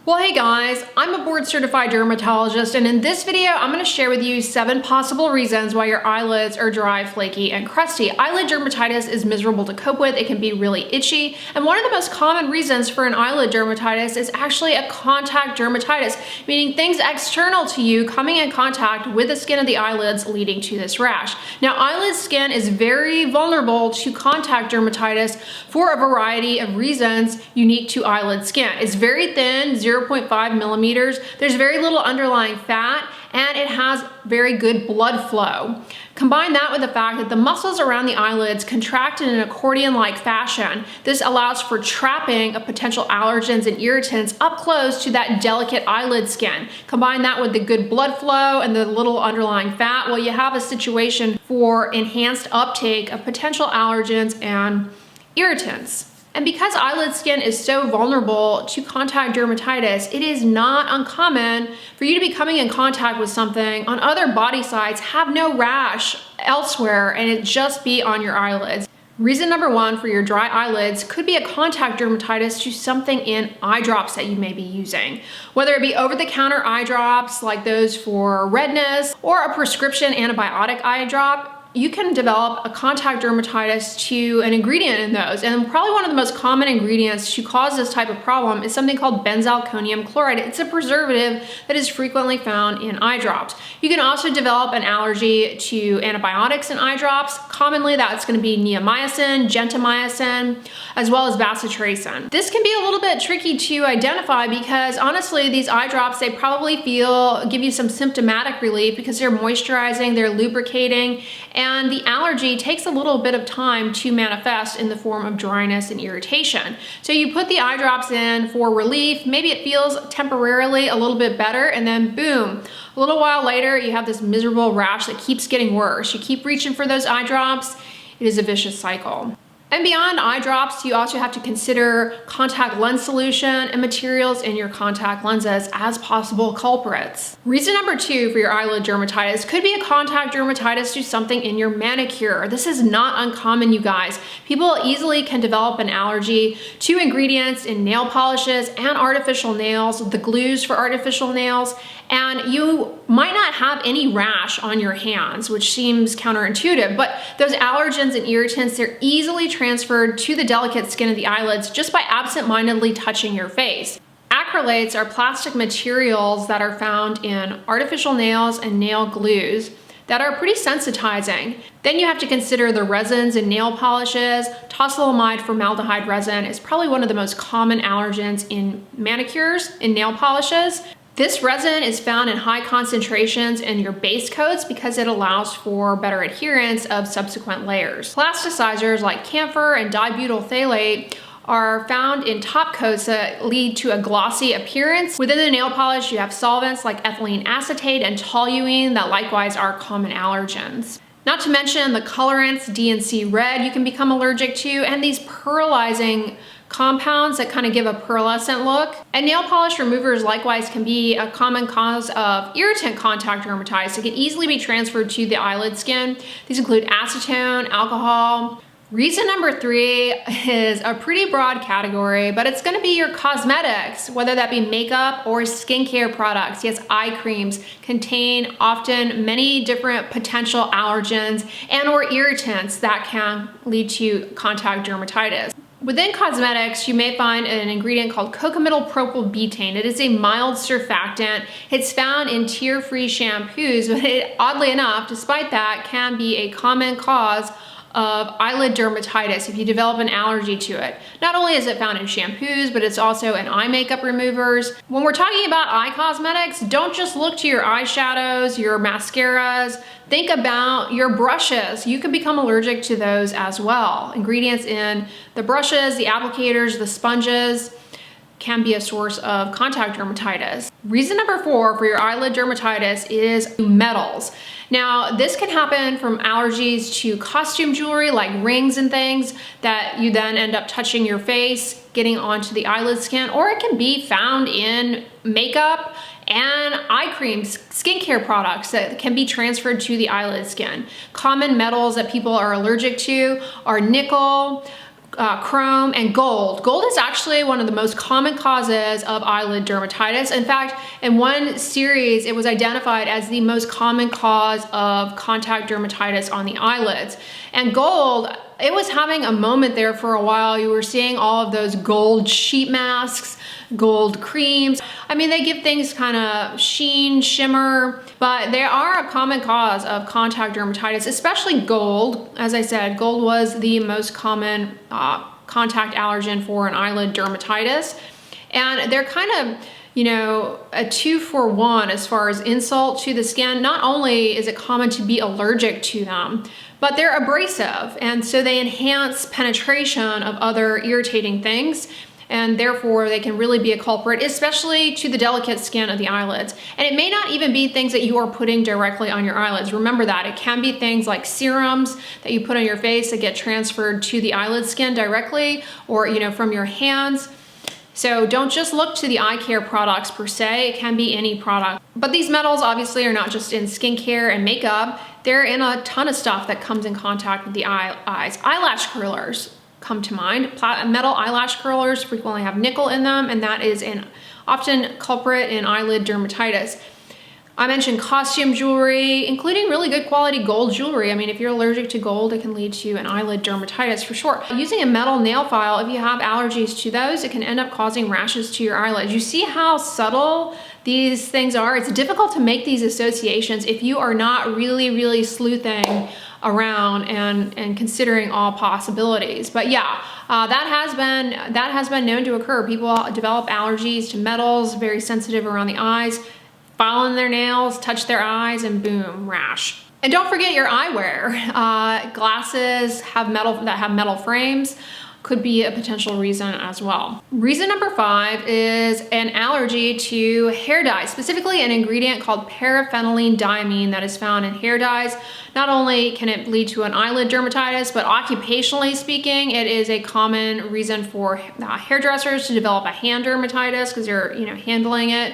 Well, hey guys, I'm a board certified dermatologist, and in this video, I'm going to share with you 7 possible reasons why your eyelids are dry, flaky, and crusty. Eyelid dermatitis is miserable to cope with. It can be really itchy, and one of the most common reasons for an eyelid dermatitis is actually a contact dermatitis, meaning things external to you coming in contact with the skin of the eyelids leading to this rash. Now, eyelid skin is very vulnerable to contact dermatitis for a variety of reasons unique to eyelid skin. It's very thin, 0.5 millimeters. There's very little underlying fat, and it has very good blood flow. Combine that with the fact that the muscles around the eyelids contract in an accordion-like fashion. This allows for trapping of potential allergens and irritants up close to that delicate eyelid skin. Combine that with the good blood flow and the little underlying fat, well, you have a situation for enhanced uptake of potential allergens and irritants. And because eyelid skin is so vulnerable to contact dermatitis, it is not uncommon for you to be coming in contact with something on other body sites, have no rash elsewhere, and it just be on your eyelids. Reason number 1 for your dry eyelids could be a contact dermatitis to something in eye drops that you may be using. Whether it be over-the-counter eye drops like those for redness or a prescription antibiotic eye drop, you can develop a contact dermatitis to an ingredient in those. And probably one of the most common ingredients to cause this type of problem is something called benzalkonium chloride. It's a preservative that is frequently found in eye drops. You can also develop an allergy to antibiotics in eye drops. Commonly, that's going to be neomycin, gentamicin, as well as bacitracin. This can be a little bit tricky to identify because honestly, these eye drops, they probably give you some symptomatic relief because they're moisturizing, they're lubricating, and the allergy takes a little bit of time to manifest in the form of dryness and irritation. So you put the eye drops in for relief, maybe it feels temporarily a little bit better, and then boom, a little while later you have this miserable rash that keeps getting worse. You keep reaching for those eye drops, it is a vicious cycle. And beyond eye drops, you also have to consider contact lens solution and materials in your contact lenses as possible culprits. Reason number 2 for your eyelid dermatitis could be a contact dermatitis to something in your manicure. This is not uncommon, you guys. People easily can develop an allergy to ingredients in nail polishes and artificial nails, the glues for artificial nails, and you might not have any rash on your hands, which seems counterintuitive, but those allergens and irritants, they're easily transferred to the delicate skin of the eyelids just by absent-mindedly touching your face. Acrylates are plastic materials that are found in artificial nails and nail glues that are pretty sensitizing. Then you have to consider the resins in nail polishes. Tosylamide formaldehyde resin is probably one of the most common allergens in manicures, in nail polishes. This resin is found in high concentrations in your base coats because it allows for better adherence of subsequent layers. Plasticizers like camphor and dibutyl phthalate are found in top coats that lead to a glossy appearance. Within the nail polish, you have solvents like ethylene acetate and toluene that likewise are common allergens. Not to mention the colorants D and C red you can become allergic to, and these pearlizing compounds that kind of give a pearlescent look. And nail polish removers likewise can be a common cause of irritant contact dermatitis. It can easily be transferred to the eyelid skin. These include acetone, alcohol. Reason number 3 is a pretty broad category, but it's gonna be your cosmetics, whether that be makeup or skincare products. Yes, eye creams contain often many different potential allergens and or irritants that can lead to contact dermatitis. Within cosmetics, you may find an ingredient called cocamidol propylbutane. It is a mild surfactant. It's found in tear-free shampoos, but oddly enough, despite that, can be a common cause of eyelid dermatitis if you develop an allergy to it. Not only is it found in shampoos, but it's also in eye makeup removers. When we're talking about eye cosmetics, don't just look to your eyeshadows, your mascaras. Think about your brushes. You can become allergic to those as well. Ingredients in the brushes, the applicators, the sponges can be a source of contact dermatitis. Reason number 4 for your eyelid dermatitis is metals. Now, this can happen from allergies to costume jewelry like rings and things that you then end up touching your face, getting onto the eyelid skin, or it can be found in makeup and eye creams, skincare products that can be transferred to the eyelid skin. Common metals that people are allergic to are nickel, chrome, and gold. Gold is actually one of the most common causes of eyelid dermatitis. In fact, in one series, it was identified as the most common cause of contact dermatitis on the eyelids. And gold, it was having a moment there for a while. You were seeing all of those gold sheet masks, gold creams. I mean, they give things kind of sheen, shimmer, but they are a common cause of contact dermatitis, especially gold. As I said, gold was the most common contact allergen for an eyelid dermatitis. And they're kind of, you know, a 2-for-1 as far as insult to the skin. Not only is it common to be allergic to them, but they're abrasive. And so they enhance penetration of other irritating things. And therefore they can really be a culprit, especially to the delicate skin of the eyelids. And it may not even be things that you are putting directly on your eyelids. Remember that. It can be things like serums that you put on your face that get transferred to the eyelid skin directly, or, you know, from your hands. So don't just look to the eye care products per se. It can be any product. But these metals obviously are not just in skincare and makeup. They're in a ton of stuff that comes in contact with the eyes. Eyelash curlers come to mind. Metal eyelash curlers frequently have nickel in them, and that is an often culprit in eyelid dermatitis. I mentioned costume jewelry, including really good quality gold jewelry. I mean, if you're allergic to gold, it can lead to an eyelid dermatitis for sure. Using a metal nail file, if you have allergies to those, it can end up causing rashes to your eyelids. You see how subtle these things are? It's difficult to make these associations if you are not really sleuthing around and considering all possibilities. But yeah, that has been known to occur. People develop allergies to metals, very sensitive around the eyes, file in their nails, touch their eyes, and boom, rash. And don't forget your eyewear. Glasses that have metal frames could be a potential reason as well. Reason number 5 is an allergy to hair dye, specifically an ingredient called paraphenylenediamine that is found in hair dyes. Not only can it lead to an eyelid dermatitis, but occupationally speaking, it is a common reason for hairdressers to develop a hand dermatitis because they're, you know, handling it.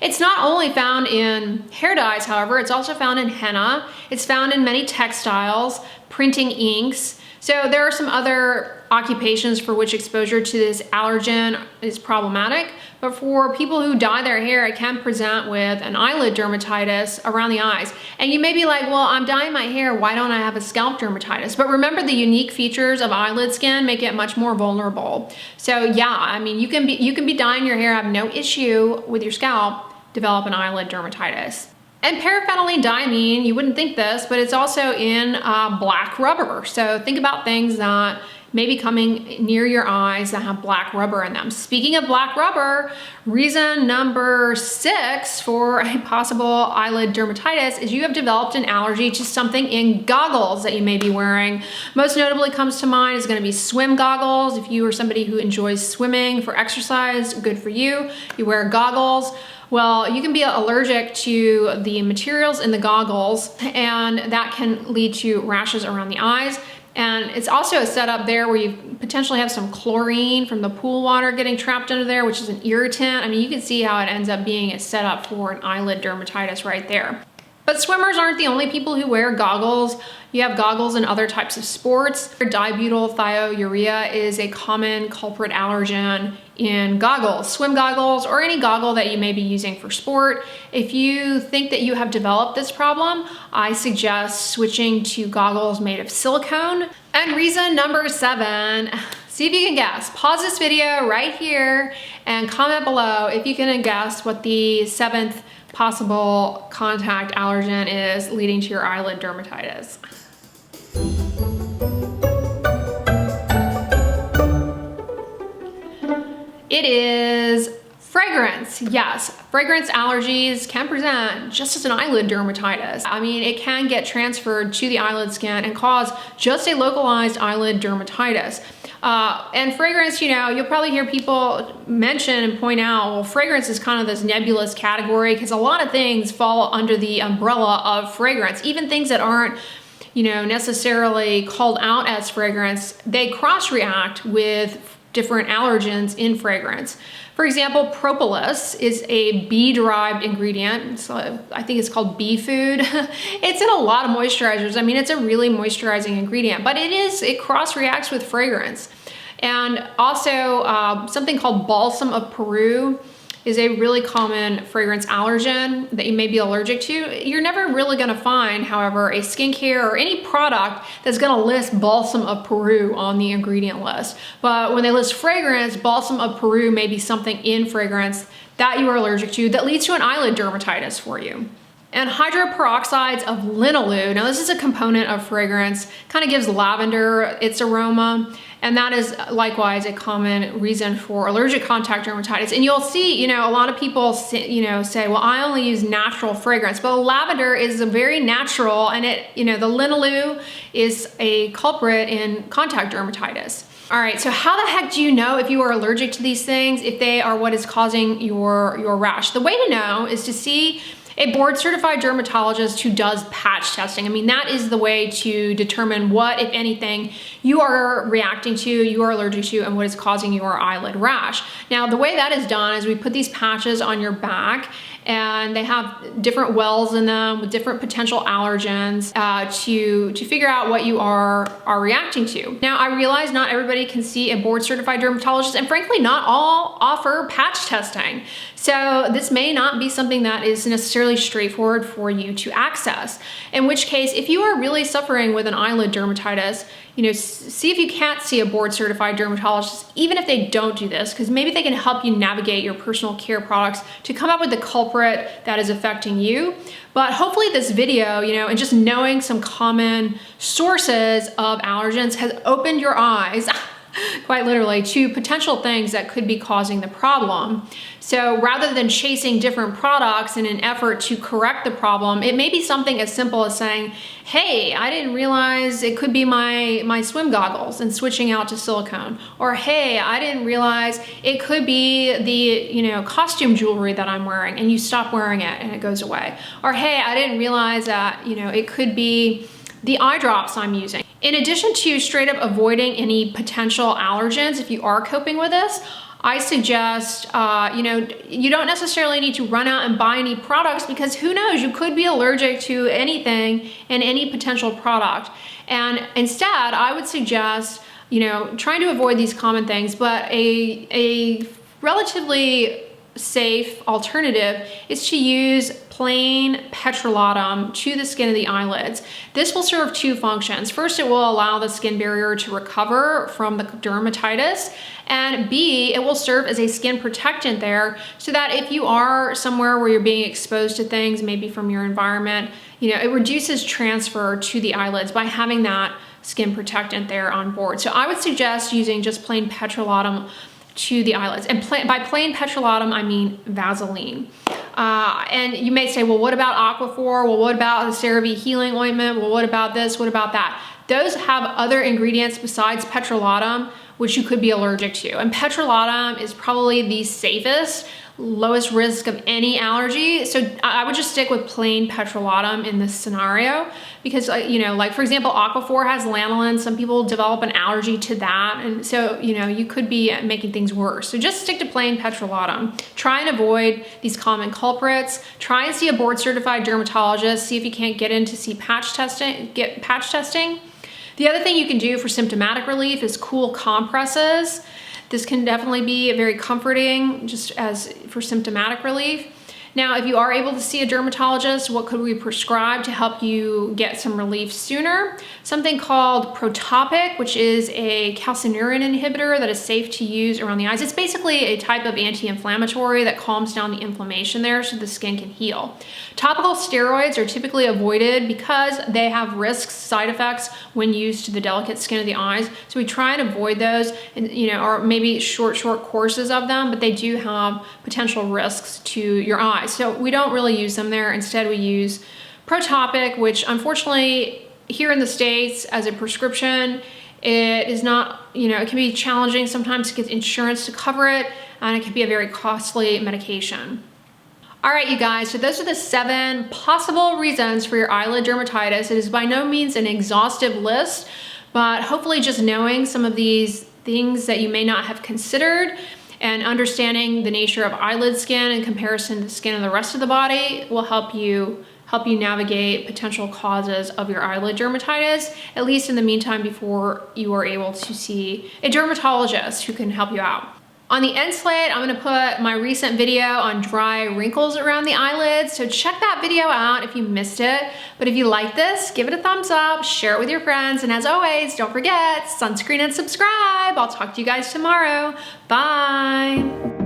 It's not only found in hair dyes, however, it's also found in henna. It's found in many textiles, printing inks. So there are some other occupations for which exposure to this allergen is problematic, but for people who dye their hair, it can present with an eyelid dermatitis around the eyes. And you may be like, well, I'm dyeing my hair, why don't I have a scalp dermatitis? But remember, the unique features of eyelid skin make it much more vulnerable. So yeah, I mean, you can be dyeing your hair, have no issue with your scalp, develop an eyelid dermatitis. And paraphenylenediamine, you wouldn't think this, but it's also in black rubber. So think about things that may be coming near your eyes that have black rubber in them. Speaking of black rubber, reason number 6 for a possible eyelid dermatitis is you have developed an allergy to something in goggles that you may be wearing. Most notably comes to mind is gonna be swim goggles. If you are somebody who enjoys swimming for exercise, good for you. You wear goggles. Well, you can be allergic to the materials in the goggles, and that can lead to rashes around the eyes. And it's also a setup there where you potentially have some chlorine from the pool water getting trapped under there, which is an irritant. I mean, you can see how it ends up being a setup for an eyelid dermatitis right there. But swimmers aren't the only people who wear goggles. You have goggles in other types of sports. Dibutylthiourea is a common culprit allergen in goggles, swim goggles, or any goggle that you may be using for sport. If you think that you have developed this problem, I suggest switching to goggles made of silicone. And reason number 7, see if you can guess. Pause this video right here and comment below if you can guess what the 7th possible contact allergen is leading to your eyelid dermatitis. It is fragrance. Yes, fragrance allergies can present just as an eyelid dermatitis. I mean, it can get transferred to the eyelid skin and cause just a localized eyelid dermatitis. And fragrance, you know, you'll probably hear people mention and point out, well, fragrance is kind of this nebulous category because a lot of things fall under the umbrella of fragrance. Even things that aren't, you know, necessarily called out as fragrance, they cross-react with different allergens in fragrance. For example, propolis is a bee-derived ingredient. So I think it's called bee food. It's in a lot of moisturizers. I mean, it's a really moisturizing ingredient, but it cross-reacts with fragrance. And also something called balsam of Peru is a really common fragrance allergen that you may be allergic to. You're never really gonna find, however, a skincare or any product that's gonna list balsam of Peru on the ingredient list. But when they list fragrance, balsam of Peru may be something in fragrance that you are allergic to that leads to an eyelid dermatitis for you. And hydroperoxides of linalool, now this is a component of fragrance, kind of gives lavender its aroma, and that is likewise a common reason for allergic contact dermatitis. And you'll see, a lot of people say, well, I only use natural fragrance, but lavender is a very natural, and the linalool is a culprit in contact dermatitis. All right, so how the heck do you know if you are allergic to these things, if they are what is causing your rash? The way to know is to see a board certified dermatologist who does patch testing. I mean, that is the way to determine what, if anything, you are reacting to, you are allergic to, and what is causing your eyelid rash. Now, the way that is done is we put these patches on your back, and they have different wells in them with different potential allergens to figure out what you are reacting to. Now, I realize not everybody can see a board certified dermatologist, and frankly, not all offer patch testing. So this may not be something that is necessarily straightforward for you to access. In which case, if you are really suffering with an eyelid dermatitis, see if you can't see a board certified dermatologist, even if they don't do this, because maybe they can help you navigate your personal care products to come up with the culprit that is affecting you. But hopefully this video, and just knowing some common sources of allergens has opened your eyes quite literally to potential things that could be causing the problem. So rather than chasing different products in an effort to correct the problem, it may be something as simple as saying, hey, I didn't realize it could be my swim goggles, and switching out to silicone. Or hey, I didn't realize it could be the costume jewelry that I'm wearing, and you stop wearing it and it goes away. Or hey, I didn't realize that it could be the eye drops I'm using. In addition to straight up avoiding any potential allergens, if you are coping with this, I suggest, you don't necessarily need to run out and buy any products, because who knows, you could be allergic to anything in any potential product. And instead, I would suggest, trying to avoid these common things, but a relatively safe alternative is to use plain petrolatum to the skin of the eyelids. This will serve two functions. First, it will allow the skin barrier to recover from the dermatitis, and B, it will serve as a skin protectant there, so that if you are somewhere where you're being exposed to things, maybe from your environment, it reduces transfer to the eyelids by having that skin protectant there on board. So I would suggest using just plain petrolatum to the eyelids. And by plain petrolatum, I mean Vaseline. And you may say, well, what about Aquaphor? Well, what about the CeraVe healing ointment? Well, what about this? What about that? Those have other ingredients besides petrolatum, which you could be allergic to. And petrolatum is probably the safest, lowest risk of any allergy. So I would just stick with plain petrolatum in this scenario, because like for example, Aquaphor has lanolin. Some people develop an allergy to that. And so, you could be making things worse. So just stick to plain petrolatum. Try and avoid these common culprits. Try and see a board certified dermatologist. See if you can't get patch testing. The other thing you can do for symptomatic relief is cool compresses. This can definitely be very comforting, just as for symptomatic relief. Now, if you are able to see a dermatologist, what could we prescribe to help you get some relief sooner? Something called Protopic, which is a calcineurin inhibitor that is safe to use around the eyes. It's basically a type of anti-inflammatory that calms down the inflammation there so the skin can heal. Topical steroids are typically avoided because they have risks, side effects when used to the delicate skin of the eyes. So we try and avoid those, and or maybe short courses of them, but they do have potential risks to your eyes. So we don't really use them there. Instead, we use Protopic, which unfortunately here in the States as a prescription, it is not, it can be challenging sometimes to get insurance to cover it, and it can be a very costly medication. All right, you guys, so those are the 7 possible reasons for your eyelid dermatitis. It is by no means an exhaustive list, but hopefully just knowing some of these things that you may not have considered and understanding the nature of eyelid skin in comparison to the skin of the rest of the body will help you help you navigate potential causes of your eyelid dermatitis, at least in the meantime before you are able to see a dermatologist who can help you out. On the end slate, I'm gonna put my recent video on dry wrinkles around the eyelids, so check that video out if you missed it. But if you like this, give it a thumbs up, share it with your friends, and as always, don't forget, sunscreen and subscribe. I'll talk to you guys tomorrow. Bye.